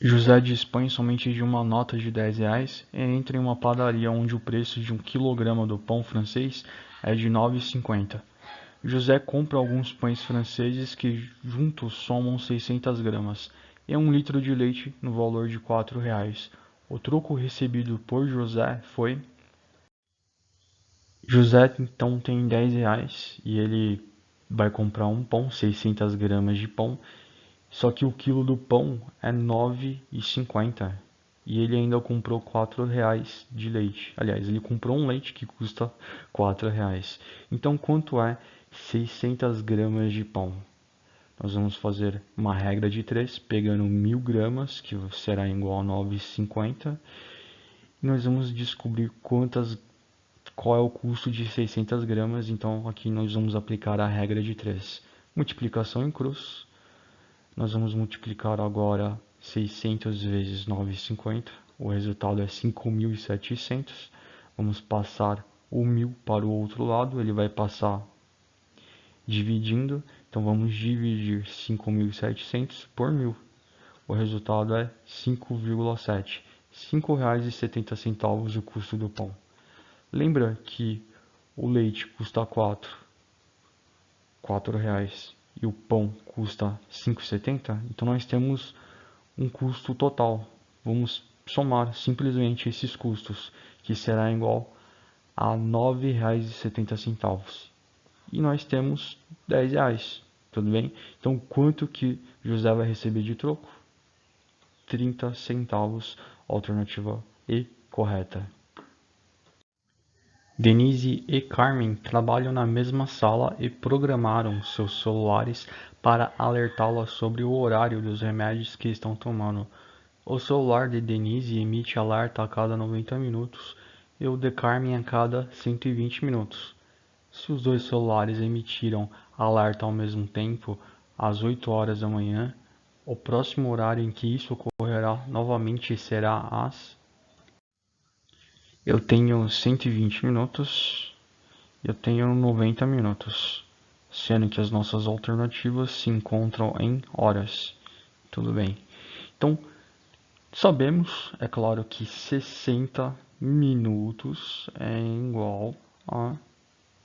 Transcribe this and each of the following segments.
José dispõe somente de uma nota de R$ 10 e entra em uma padaria onde o preço de 1 quilograma do pão francês é de R$ 9,50. José compra alguns pães franceses que juntos somam 600 gramas e 1 litro de leite no valor de R$ 4. O troco recebido por José foi... José então tem R$ 10 e ele vai comprar um pão, 600 gramas de pão. Só que o quilo do pão é R$ 9,50 e ele ainda comprou R$ 4 de leite. Aliás, ele comprou um leite que custa R$ 4. Então, quanto é 600 gramas de pão? Nós vamos fazer uma regra de 3, pegando 1.000 gramas, que será igual a R$ 9,50. E nós vamos descobrir qual é o custo de 600 gramas. Então, aqui nós vamos aplicar a regra de 3. Multiplicação em cruz. Nós vamos multiplicar agora 600 vezes 9,50. O resultado é 5.700. Vamos passar o 1.000 para o outro lado. Ele vai passar dividindo. Então vamos dividir 5.700 por 1.000. O resultado é 5,7. R$ 5,70 o custo do pão. Lembra que o leite custa R$ 4 e o pão custa 5,70, então nós temos um custo total. Vamos somar simplesmente esses custos, que será igual a R$ 9,70. E nós temos R$ 10, tudo bem? Então quanto que José vai receber de troco? 30 centavos, alternativa E correta. Denise e Carmen trabalham na mesma sala e programaram seus celulares para alertá-la sobre o horário dos remédios que estão tomando. O celular de Denise emite alerta a cada 90 minutos e o de Carmen a cada 120 minutos. Se os dois celulares emitiram alerta ao mesmo tempo, às 8 horas da manhã, o próximo horário em que isso ocorrerá novamente será às... Eu tenho 120 minutos. Eu tenho 90 minutos, sendo que as nossas alternativas se encontram em horas. Tudo bem. Então, sabemos, é claro, que 60 minutos é igual a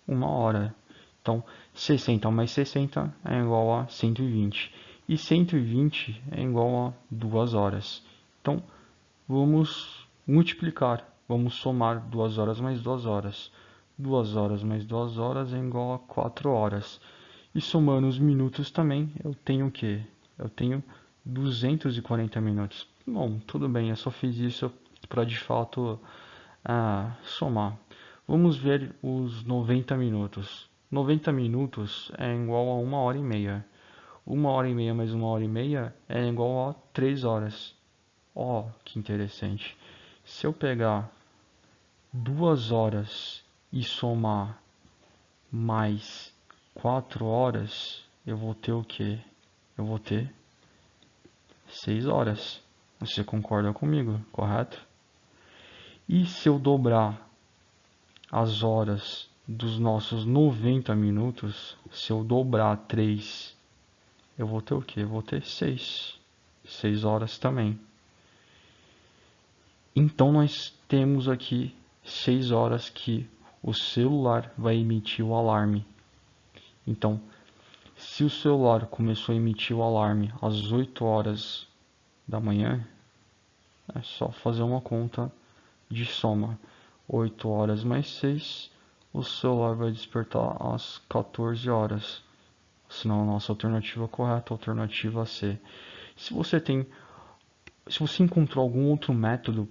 1 hora. Então, 60 mais 60 é igual a 120. E 120 é igual a 2 horas. Então, vamos multiplicar. Vamos somar 2 horas mais 2 horas. 2 horas mais 2 horas é igual a 4 horas. E somando os minutos também, eu tenho o quê? Eu tenho 240 minutos. Bom, tudo bem, eu só fiz isso para de fato somar. Vamos ver os 90 minutos. 90 minutos é igual a 1 hora e meia. 1 hora e meia mais 1 hora e meia é igual a 3 horas. Ó, que interessante. Se eu pegar 2 horas e somar mais 4 horas, eu vou ter o quê? Eu vou ter 6 horas. Você concorda comigo, correto? E se eu dobrar as horas dos nossos 90 minutos, se eu dobrar 3, eu vou ter o quê? Eu vou ter 6. 6 horas também. Então nós temos aqui 6 horas que o celular vai emitir o alarme. Então, se o celular começou a emitir o alarme às 8 horas da manhã, é só fazer uma conta de soma. 8 horas mais 6, o celular vai despertar às 14 horas. Senão a nossa alternativa correta, a alternativa C. Se você encontrou algum outro método,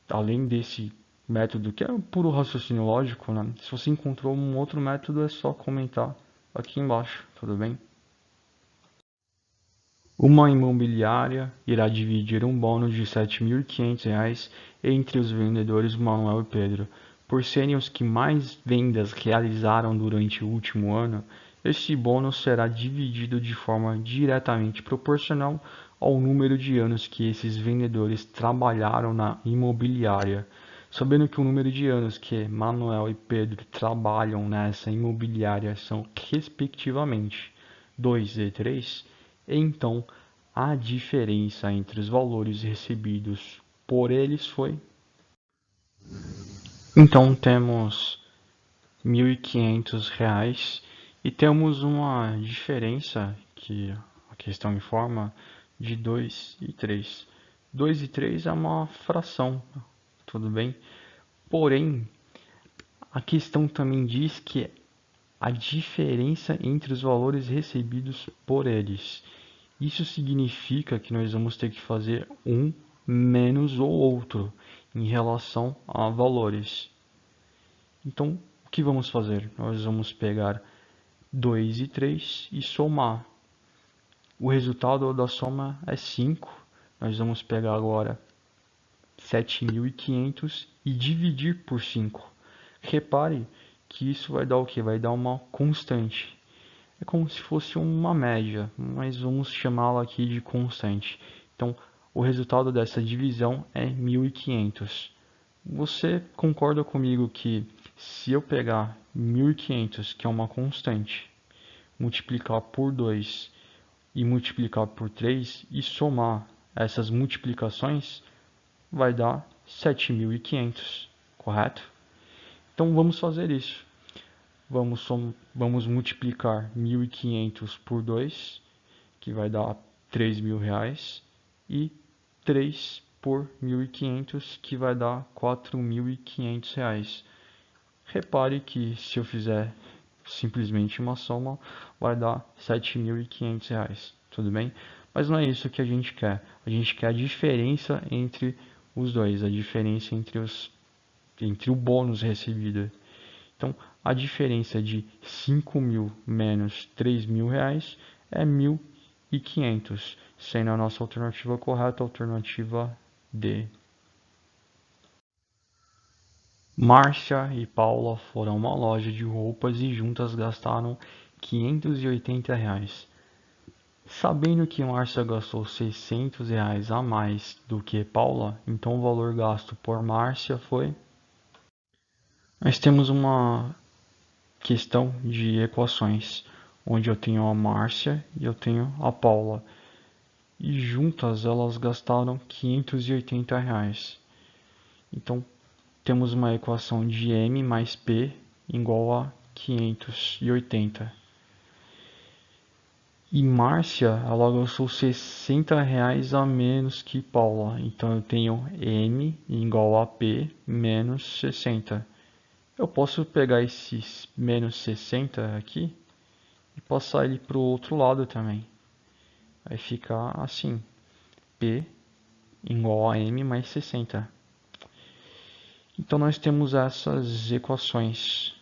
além desse método que é puro raciocínio lógico, né? Se você encontrou um outro método, é só comentar aqui embaixo, tudo bem? Uma imobiliária irá dividir um bônus de R$ 7.500 entre os vendedores Manuel e Pedro. Por serem os que mais vendas realizaram durante o último ano, este bônus será dividido de forma diretamente proporcional ao número de anos que esses vendedores trabalharam na imobiliária. Sabendo que o número de anos que Manuel e Pedro trabalham nessa imobiliária são, respectivamente, 2 e 3, então a diferença entre os valores recebidos por eles foi. Então temos R$ 1.500 e temos uma diferença que a questão informa de 2 e 3. 2 e 3 é uma fração, tudo bem? Porém, a questão também diz que a diferença entre os valores recebidos por eles. Isso significa que nós vamos ter que fazer um menos o outro em relação a valores. Então, o que vamos fazer? Nós vamos pegar 2 e 3 e somar. O resultado da soma é 5. Nós vamos pegar agora 7.500 e dividir por 5. Repare que isso vai dar o que? Vai dar uma constante. É como se fosse uma média, mas vamos chamá-la aqui de constante. Então, o resultado dessa divisão é 1.500. Você concorda comigo que se eu pegar 1.500, que é uma constante, multiplicar por 2 e multiplicar por 3 e somar essas multiplicações, vai dar 7.500, correto? Então vamos fazer isso. Vamos multiplicar 1.500 por 2, que vai dar R$ 3.000, e 3 por 1.500, que vai dar R$ 4.500. Repare que se eu fizer simplesmente uma soma, vai dar R$ 7.500, tudo bem? Mas não é isso que a gente quer. A gente quer a diferença entre os dois, a diferença entre o bônus recebido. Então, a diferença de 5.000 menos R$ 3.000 é 1.500, sendo a nossa alternativa correta a alternativa D. Márcia e Paula foram a uma loja de roupas e juntas gastaram R$ 580. Sabendo que Márcia gastou R$ 600 a mais do que Paula, então o valor gasto por Márcia foi. Nós temos uma questão de equações, onde eu tenho a Márcia e eu tenho a Paula. E juntas elas gastaram R$ 580. Então temos uma equação de M mais P igual a 580. E Márcia, ela gastou R$ 60 a menos que Paula. Então eu tenho M igual a P menos 60. Eu posso pegar esse menos 60 aqui e passar ele para o outro lado também. Vai ficar assim, P igual a M mais 60. Então nós temos essas equações.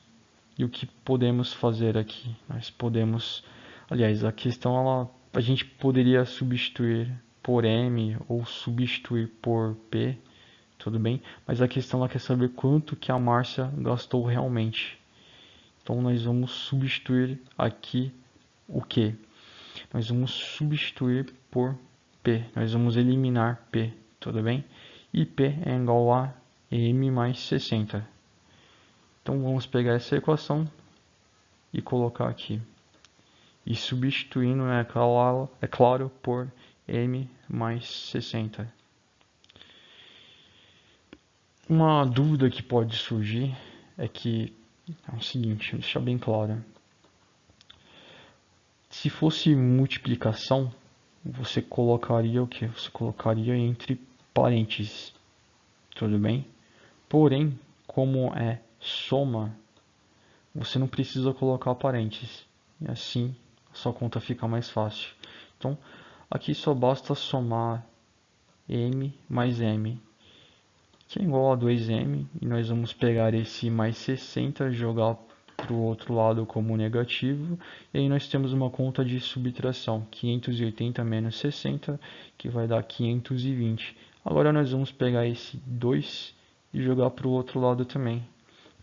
E o que podemos fazer aqui? Nós podemos, aliás, a questão a gente poderia substituir por M ou substituir por P, tudo bem? Mas a questão ela quer saber quanto que a Márcia gastou realmente. Então nós vamos substituir aqui o que? Nós vamos substituir por P. Nós vamos eliminar P, tudo bem? E P é igual a M mais 60. Então vamos pegar essa equação e colocar aqui. E substituindo, é claro, por M mais 60. Uma dúvida que pode surgir é que é o seguinte, vou deixar bem claro. Se fosse multiplicação, você colocaria o que? Você colocaria entre parênteses, tudo bem? Porém, como é soma, você não precisa colocar parênteses. E assim a sua conta fica mais fácil. Então, aqui só basta somar M mais M, que é igual a 2M. E nós vamos pegar esse mais 60 e jogar para o outro lado como negativo. E aí nós temos uma conta de subtração. 580 menos 60, que vai dar 520. Agora nós vamos pegar esse 2 e jogar para o outro lado também.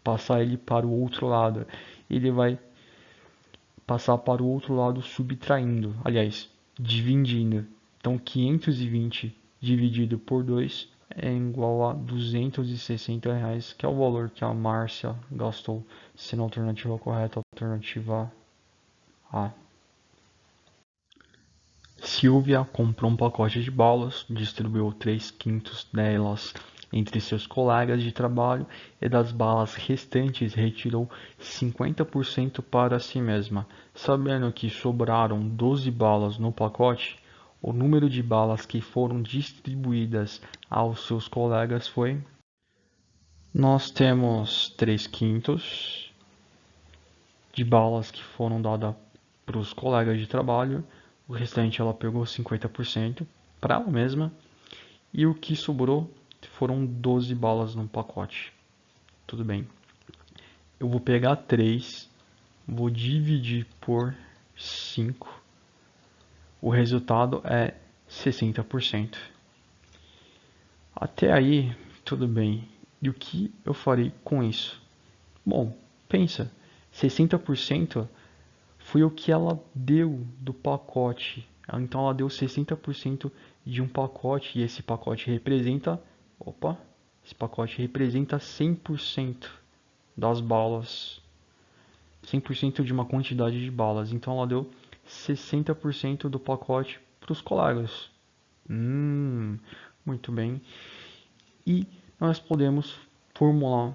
Passar ele para o outro lado. Ele vai passar para o outro lado subtraindo, aliás, dividindo. Então 520 dividido por 2 é igual a R$ 260, que é o valor que a Márcia gastou, sendo a alternativa correta a alternativa A. Silvia comprou um pacote de balas, distribuiu 3/5 delas entre seus colegas de trabalho e das balas restantes retirou 50% para si mesma. Sabendo que sobraram 12 balas no pacote, o número de balas que foram distribuídas aos seus colegas foi: nós temos 3/5 de balas que foram dadas para os colegas de trabalho, o restante ela pegou 50% para ela mesma, e o que sobrou foram 12 balas no pacote. Tudo bem. Eu vou pegar 3, vou dividir por 5, o resultado é 60%. Até aí, tudo bem. E o que eu farei com isso? Bom, pensa, 60% foi o que ela deu do pacote. Então ela deu 60% de um pacote e esse pacote representa, esse pacote representa 100% das balas, 100% de uma quantidade de balas. Então ela deu 60% do pacote para os colegas. Muito bem. E nós podemos formular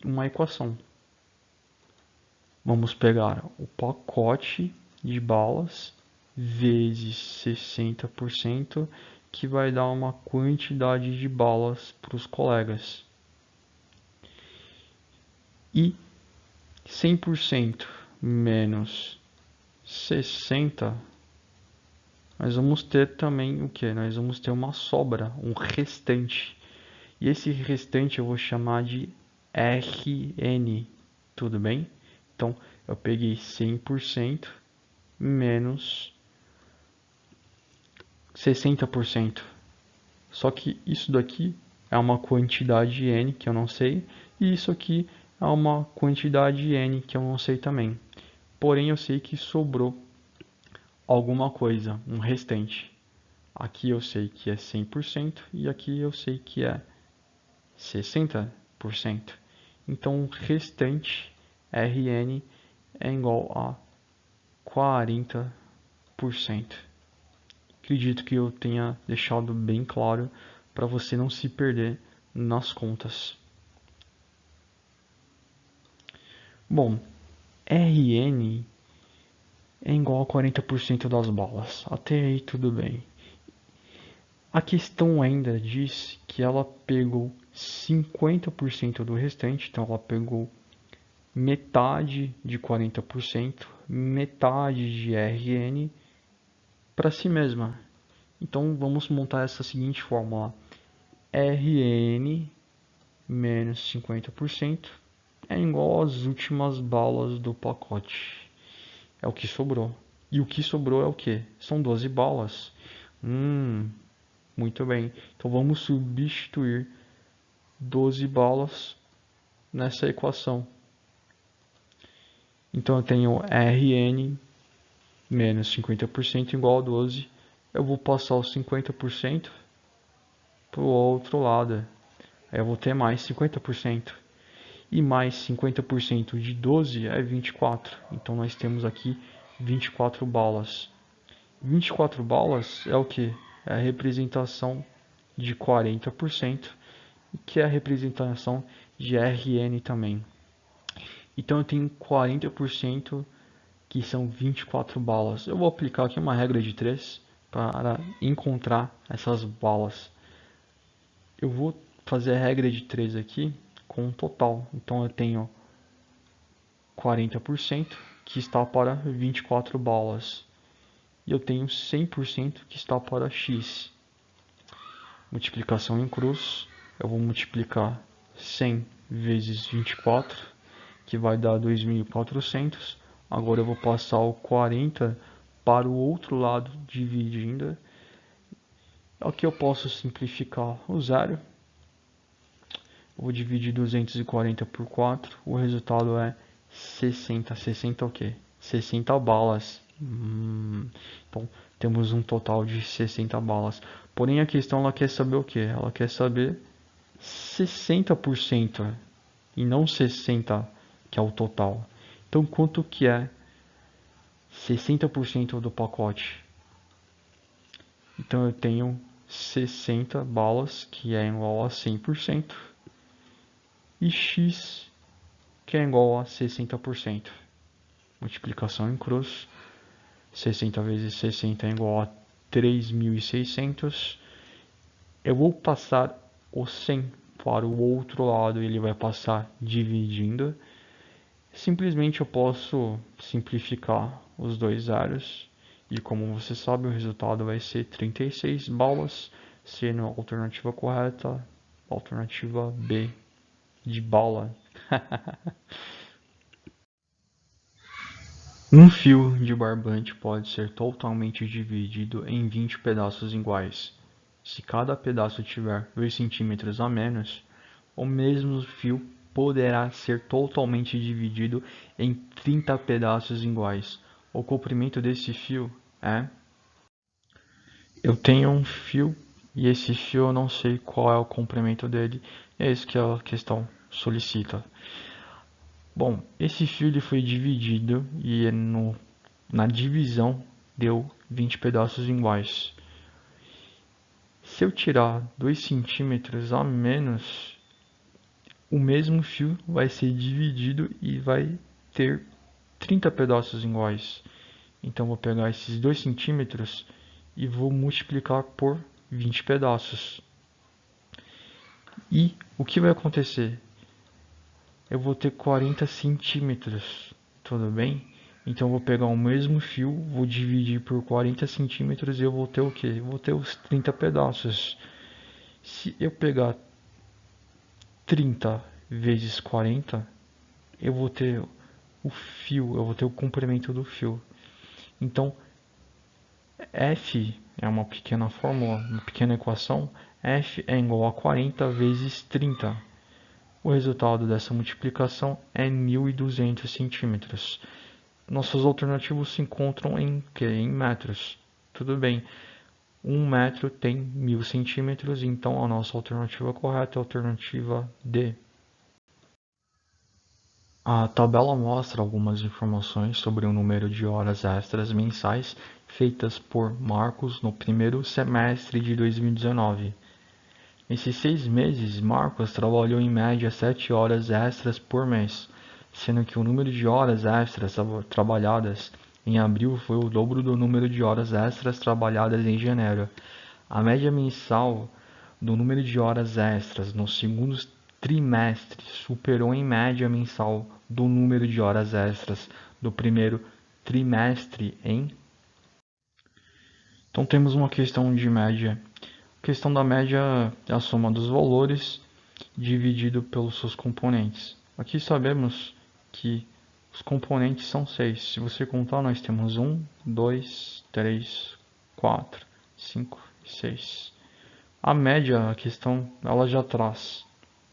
uma equação. Vamos pegar o pacote de balas vezes 60%, que vai dar uma quantidade de balas para os colegas. E 100% menos 60, nós vamos ter também o que? Nós vamos ter uma sobra, um restante. E esse restante eu vou chamar de Rn, tudo bem? Então, eu peguei 100% menos 60%. Só que isso daqui é uma quantidade n que eu não sei, e isso aqui é uma quantidade n que eu não sei também. Porém, eu sei que sobrou alguma coisa, um restante. Aqui eu sei que é 100% e aqui eu sei que é 60%. Então, o restante Rn é igual a 40%. Acredito que eu tenha deixado bem claro para você não se perder nas contas. Bom, Rn é igual a 40% das balas. Até aí tudo bem. A questão ainda diz que ela pegou 50% do restante, então ela pegou metade de 40%, metade de Rn para si mesma. Então vamos montar essa seguinte fórmula: Rn menos 50% é igual às últimas balas do pacote. É o que sobrou. E o que sobrou é o que? São 12 balas. Muito bem. Então vamos substituir 12 balas nessa equação. Então eu tenho Rn menos 50% igual a 12. Eu vou passar os 50% para o outro lado. Aí eu vou ter mais 50%. E mais 50% de 12 é 24. Então nós temos aqui 24 balas. 24 balas é o que? É a representação de 40%, que é a representação de Rn também. Então eu tenho 40%, que são 24 balas. Eu vou aplicar aqui uma regra de 3 para encontrar essas balas. Eu vou fazer a regra de 3 aqui com o total. Então eu tenho 40% que está para 24 balas. E eu tenho 100% que está para x. Multiplicação em cruz. Eu vou multiplicar 100 vezes 24, que vai dar 2.400. Agora eu vou passar o 40 para o outro lado, dividindo. Aqui eu posso simplificar o zero. Eu vou dividir 240 por 4. O resultado é 60. 60 o quê? 60 balas. Então, temos um total de 60 balas. Porém, a questão ela quer saber o quê? Ela quer saber 60% e não 60%, que é o total. Então, quanto que é 60% do pacote? Então eu tenho 60 balas, que é igual a 100%, e x, que é igual a 60%. Multiplicação em cruz, 60 vezes 60 é igual a 3.600. Eu vou passar o 100 para o outro lado, ele vai passar dividindo. Simplesmente eu posso simplificar os dois zeros, e como você sabe, o resultado vai ser 36 balas, sendo a alternativa correta, alternativa B de bala. Um fio de barbante pode ser totalmente dividido em 20 pedaços iguais. Se cada pedaço tiver 2 centímetros a menos, o mesmo fio poderá ser totalmente dividido em 30 pedaços iguais. O comprimento desse fio é... Eu tenho um fio e esse fio eu não sei qual é o comprimento dele. É isso que a questão solicita. Bom, esse fio ele foi dividido e na divisão deu 20 pedaços iguais. Se eu tirar 2 centímetros a menos, o mesmo fio vai ser dividido e vai ter 30 pedaços iguais. Então vou pegar esses 2 centímetros e vou multiplicar por 20 pedaços. E o que vai acontecer? Eu vou ter 40 centímetros, tudo bem? Então eu vou pegar o mesmo fio, vou dividir por 40 centímetros e eu vou ter o que? Eu vou ter os 30 pedaços. Se eu pegar 30 vezes 40, eu vou ter o fio, eu vou ter o comprimento do fio. Então, F é uma pequena fórmula, uma pequena equação. F é igual a 40 vezes 30. O resultado dessa multiplicação é 1.200 centímetros. Nossas alternativas se encontram em que? Em metros. Tudo bem. 1 metro tem 1.000 centímetros, então a nossa alternativa correta é a alternativa D. A tabela mostra algumas informações sobre o número de horas extras mensais feitas por Marcos no primeiro semestre de 2019. Nesses 6 meses, Marcos trabalhou em média 7 horas extras por mês, sendo que o número de horas extras trabalhadas em abril foi o dobro do número de horas extras trabalhadas em janeiro. A média mensal do número de horas extras no segundo trimestre superou em média mensal do número de horas extras do primeiro trimestre em... Então temos uma questão de média. A questão da média é a soma dos valores dividido pelos seus componentes. Aqui sabemos que os componentes são 6. Se você contar, nós temos 1, 2, 3, 4, 5 e 6. A média, a questão, ela já traz,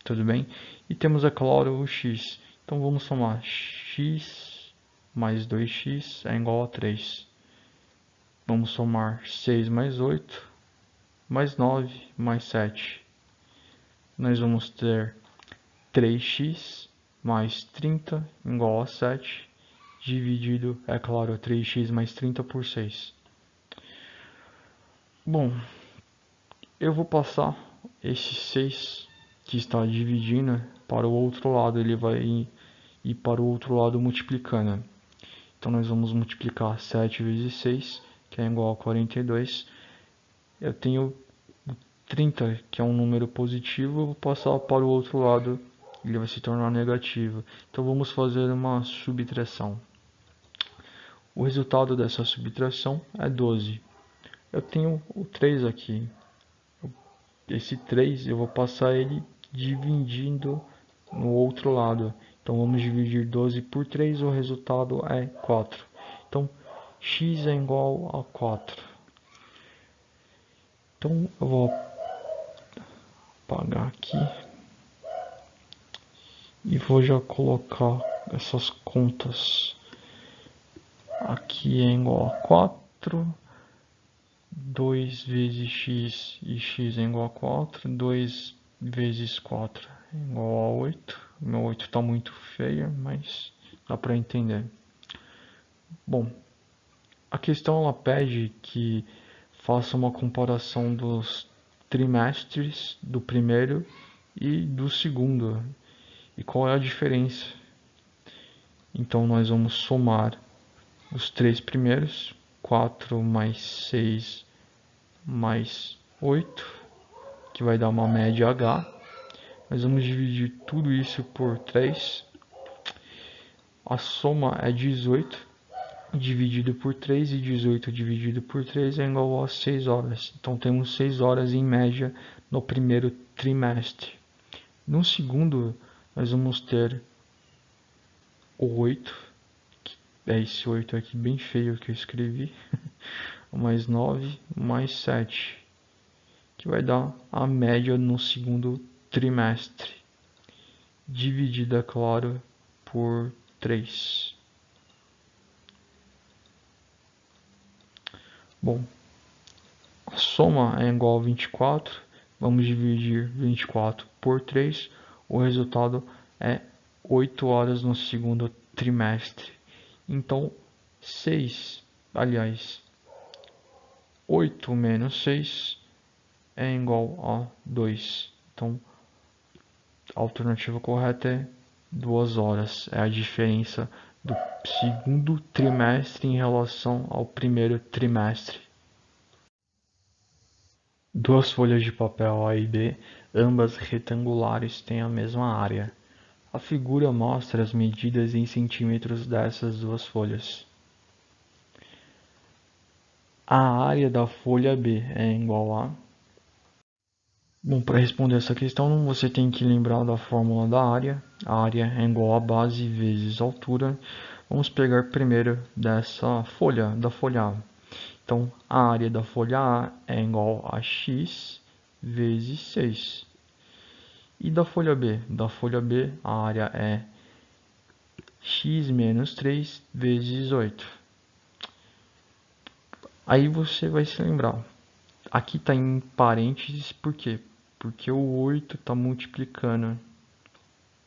tudo bem? E temos, é claro, o x. Então vamos somar x mais 2x é igual a 3. Vamos somar 6 mais 8, mais 9, mais 7. Nós vamos ter 3x mais 30 igual a 7, dividido, é claro, 3x mais 30 por 6. Bom, eu vou passar esse 6 que está dividindo para o outro lado, ele vai ir para o outro lado multiplicando. Então nós vamos multiplicar 7 vezes 6, que é igual a 42. Eu tenho 30, que é um número positivo, eu vou passar para o outro lado, ele vai se tornar negativo. Então vamos fazer uma subtração. O resultado dessa subtração é 12. Eu tenho o 3 aqui. Esse 3 eu vou passar ele dividindo no outro lado. Então vamos dividir 12 por 3, o resultado é 4. Então x é igual a 4. Então eu vou apagar aqui e vou já colocar essas contas. Aqui é igual a 4. 2 vezes x e x é igual a 4. 2 vezes 4 é igual a 8. Meu 8 está muito feio, mas dá para entender. Bom, a questão ela pede que faça uma comparação dos trimestres do primeiro e do segundo e qual é a diferença. Então nós vamos somar os três primeiros, 4 mais 6 mais 8, que vai dar uma média H. Nós vamos dividir tudo isso por 3. A soma é 18 dividido por 3 e 18 dividido por 3 é igual a 6 horas. Então temos 6 horas em média no primeiro trimestre. No segundo, nós vamos ter o 8, é esse 8 aqui bem feio que eu escrevi, mais 9 mais 7, que vai dar a média no segundo trimestre, dividida, claro, por 3. Bom, a soma é igual a 24, vamos dividir 24 por 3, o resultado é 8 horas no segundo trimestre. Então, 8 menos 6 é igual a 2. Então, a alternativa correta é 2 horas. É a diferença do segundo trimestre em relação ao primeiro trimestre. Duas folhas de papel A e B, ambas retangulares, têm a mesma área. A figura mostra as medidas em centímetros dessas duas folhas. A área da folha B é igual a... Bom, para responder essa questão, você tem que lembrar da fórmula da área. A área é igual a base vezes altura. Vamos pegar primeiro dessa folha, da folha A. Então, a área da folha A é igual a x vezes 6. E da folha B? Da folha B, a área é x menos 3 vezes 8. Aí você vai se lembrar. Aqui está em parênteses, por quê? Porque o 8 está multiplicando.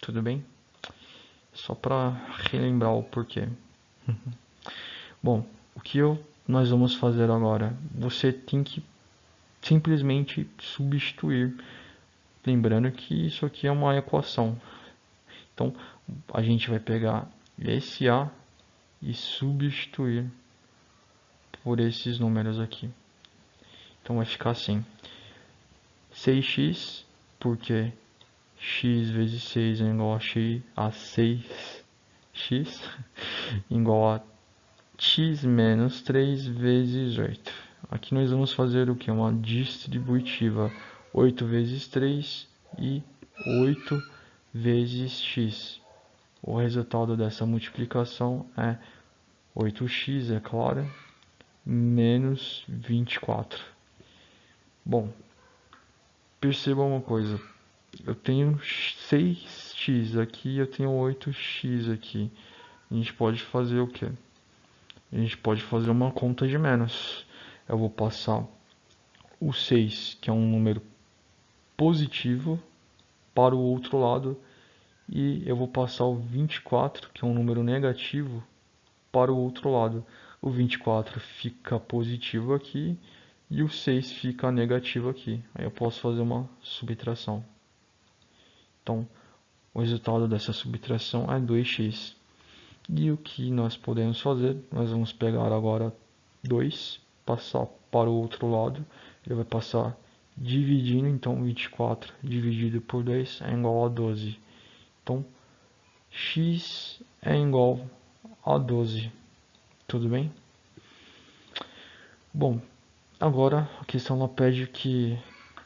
Tudo bem? Só para relembrar o porquê. Bom, o que nós vamos fazer agora? Você tem que simplesmente substituir. Lembrando que isso aqui é uma equação. Então, a gente vai pegar esse A e substituir por esses números aqui. Então, vai ficar assim. 6x, porque x vezes 6 é igual a 6x, igual a x menos 3 vezes 8. Aqui nós vamos fazer o que? Uma distributiva. 8 vezes 3 e 8 vezes x. O resultado dessa multiplicação é 8x, é claro, menos 24. Bom, perceba uma coisa. Eu tenho 6x aqui e eu tenho 8x aqui. A gente pode fazer o quê? A gente pode fazer uma conta de menos. Eu vou passar o 6, que é um número positivo, para o outro lado. E eu vou passar o 24, que é um número negativo, para o outro lado. O 24 fica positivo aqui e o 6 fica negativo aqui. Aí eu posso fazer uma subtração. Então, o resultado dessa subtração é 2x. E o que nós podemos fazer? Nós vamos pegar agora 2, passar para o outro lado. Ele vai passar dividindo, então 24 dividido por 2 é igual a 12. Então, x é igual a 12. Tudo bem? Bom, agora a questão ela pede que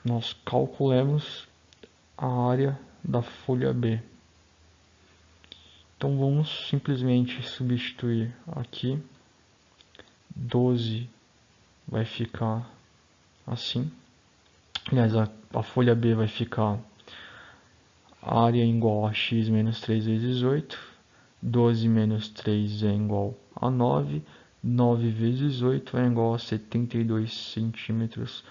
nós calculemos a área da folha B. Então vamos simplesmente substituir aqui. 12 vai ficar assim. Aliás, a folha B vai ficar a área igual a x menos 3 vezes 8. 12 menos 3 é igual a 9. 9 vezes 8 é igual a 72 centímetros.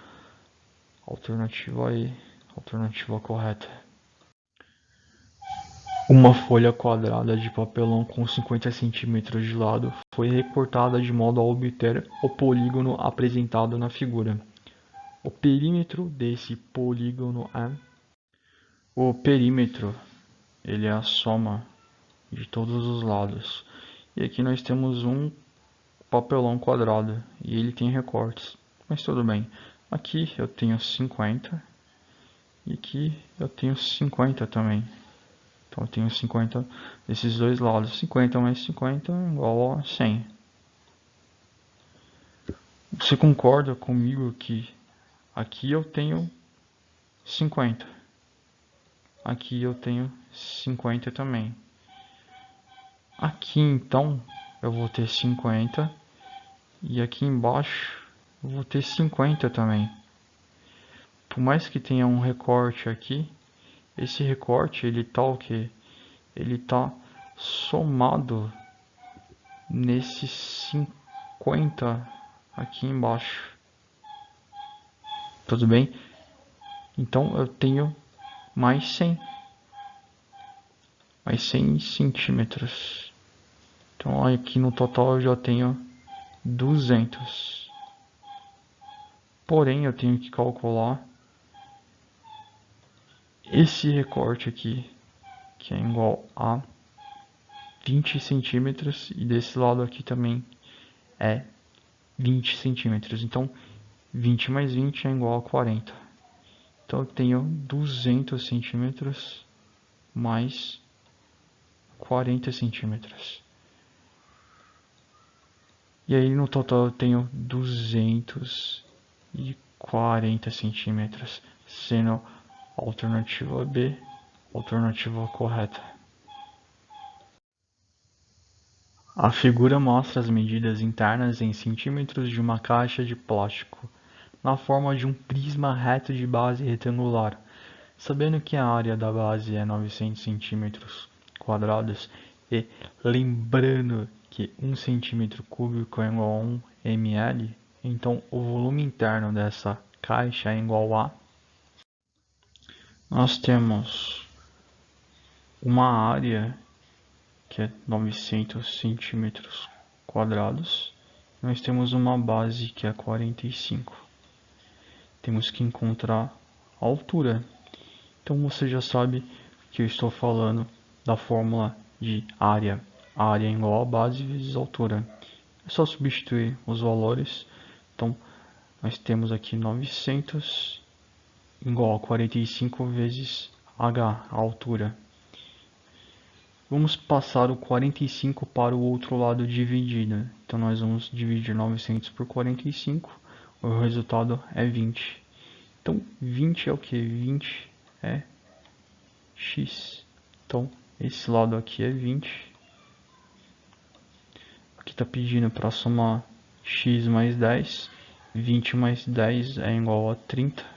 Alternativa E, alternativa correta. Uma folha quadrada de papelão com 50 centímetros de lado foi recortada de modo a obter o polígono apresentado na figura. O perímetro desse polígono é... O perímetro, ele é a soma de todos os lados. E aqui nós temos um papelão quadrado e ele tem recortes. Mas tudo bem. Aqui eu tenho 50 e aqui eu tenho 50 também. Então eu tenho 50 desses dois lados. 50 mais 50 é igual a 100. Você concorda comigo que aqui eu tenho 50. Aqui eu tenho 50 também. Aqui então eu vou ter 50. E aqui embaixo eu vou ter 50 também. Por mais que tenha um recorte aqui, esse recorte ele tá o quê? Ele tá somado nesses 50 aqui embaixo. Tudo bem? Então eu tenho mais 100. Mais 100 centímetros. Então aqui no total eu já tenho 200. Porém eu tenho que calcular esse recorte aqui, que é igual a 20 centímetros, e desse lado aqui também é 20 centímetros. Então 20 mais 20 é igual a 40. Então eu tenho 200 centímetros mais 40 centímetros. E aí no total eu tenho 240 centímetros, sendo a alternativa B a alternativa correta. A figura mostra as medidas internas em centímetros de uma caixa de plástico, na forma de um prisma reto de base retangular. Sabendo que a área da base é 900 centímetros quadrados e lembrando que 1 centímetro cúbico é igual a 1 ml, então o volume interno dessa caixa é igual a... Nós temos uma área que é 900 centímetros quadrados. Nós temos uma base que é 45. Temos que encontrar a altura. Então você já sabe que eu estou falando da fórmula de área. A área é igual a base vezes altura. É só substituir os valores. Então nós temos aqui 900 igual a 45 vezes h, a altura. Vamos passar o 45 para o outro lado dividido. Então nós vamos dividir 900 por 45. O resultado é 20. Então 20 é o que? 20 é x. Então esse lado aqui é 20. Aqui está pedindo para somar x mais 10. 20 mais 10 é igual a 30.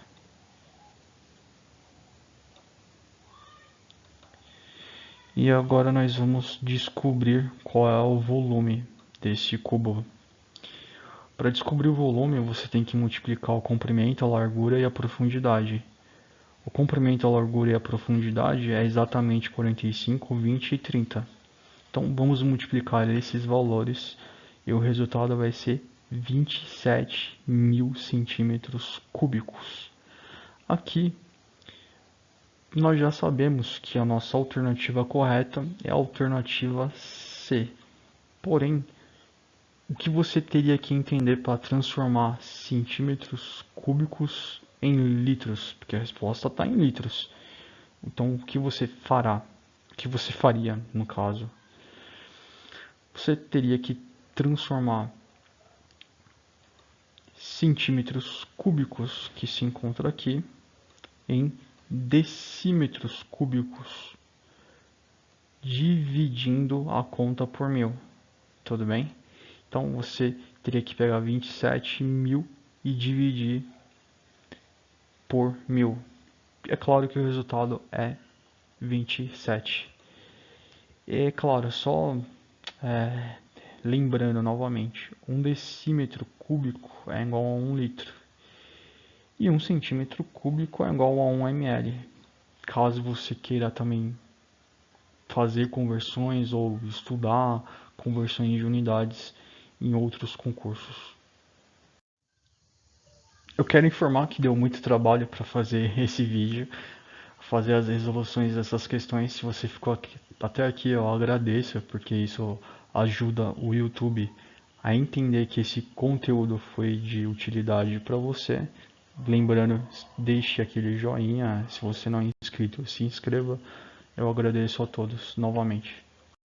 E agora nós vamos descobrir qual é o volume desse cubo. Para descobrir o volume, você tem que multiplicar o comprimento, a largura e a profundidade. O comprimento, a largura e a profundidade é exatamente 45, 20 e 30. Então vamos multiplicar esses valores e o resultado vai ser 27.000 centímetros cúbicos. Aqui nós já sabemos que a nossa alternativa correta é a alternativa C. Porém, o que você teria que entender para transformar centímetros cúbicos em litros? Porque a resposta está em litros. Então, o que você fará? O que você faria, no caso? Você teria que transformar centímetros cúbicos, que se encontra aqui, em decímetros cúbicos, dividindo a conta por 1000. Tudo bem? Então você teria que pegar 27.000 e dividir por 1000. É claro que o resultado é 27. E é claro, só lembrando novamente, 1 decímetro cúbico é igual a 1 litro. E 1 centímetro cúbico é igual a 1 ml. Caso você queira também fazer conversões ou estudar conversões de unidades em outros concursos. Eu quero informar que deu muito trabalho para fazer esse vídeo, fazer as resoluções dessas questões. Se você ficou até aqui, eu agradeço, porque isso ajuda o YouTube a entender que esse conteúdo foi de utilidade para você. Lembrando, deixe aquele joinha. Se você não é inscrito, se inscreva. Eu agradeço a todos novamente.